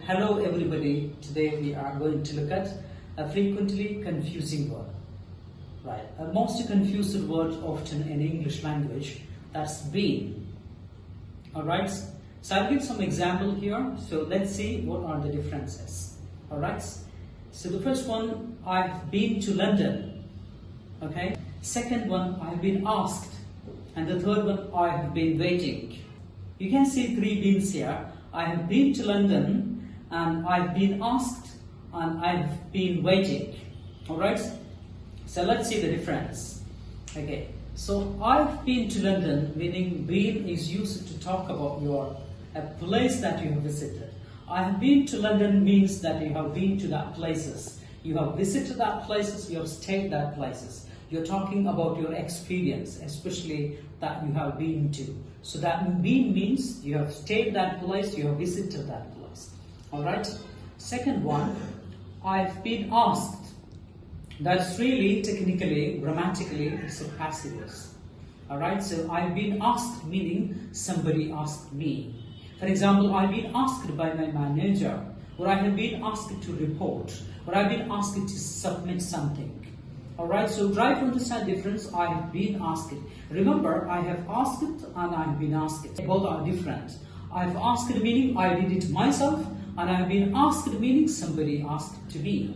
Hello everybody, today we are going to look at a frequently confusing word. Right, a most confused word often in English language, that's been. Alright, so I'll give some example here, so let's see what are the differences. Alright, so the first one, I've been to London. Okay, second one, I've been asked, and the third one, I have been waiting. You can see three beens here. I have been to London, and I've been asked, and I've been waiting. Alright, so let's see the difference. Okay, so I've been to London, meaning been is used to talk about a place that you have visited. I have been to London means that you have been to that places. You have visited that places, you have stayed that places. You're talking about your experience, especially that you have been to. So that been means you have stayed that place, you have visited that place. Alright. Second one, I've been asked. That's really technically, grammatically, it's a passive voice. Alright, so I've been asked meaning somebody asked me. For example, I've been asked by my manager, or I have been asked to report, or I've been asked to submit something. Alright, so try to understand the difference. I have been asked. Remember, I have asked and I have been asked. Both are different. I have asked meaning I did it myself, and I have been asked meaning somebody asked to me.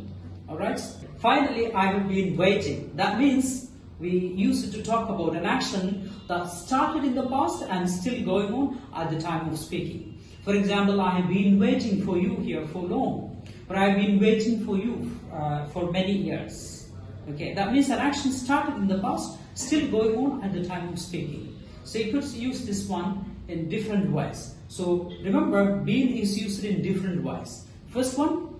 Alright. Finally, I have been waiting. That means we use it to talk about an action that started in the past and still going on at the time of speaking. For example, I have been waiting for you here for long, or I have been waiting for you for many years. Okay, that means an action started in the past, still going on at the time of speaking. So you could use this one in different ways. So remember, been is used in different ways. First one,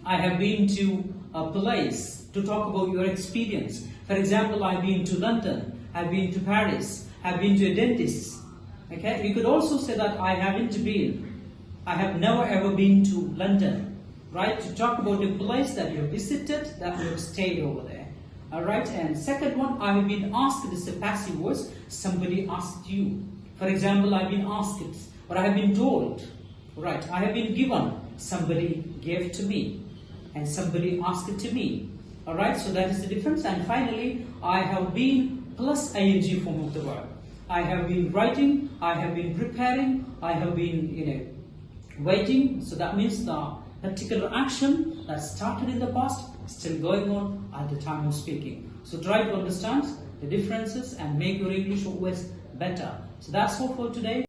I have been to a place to talk about your experience. For example, I've been to London, I've been to Paris, I've been to a dentist. Okay, you could also say that I haven't been. I have never ever been to London. Right, to talk about a place that you have visited, that you have stayed over there. Alright, and second one, I have been asked, this is a passive voice, somebody asked you. For example, I've been asked, or I have been told. Right, I have been given, somebody gave to me, and somebody asked it to me. Alright, so that is the difference. And finally, I have been plus ing form of the verb. I have been writing, I have been preparing, I have been, waiting. So that means the particular action that started in the past still going on at the time of speaking. So try to understand the differences and make your English always better. So that's all for today.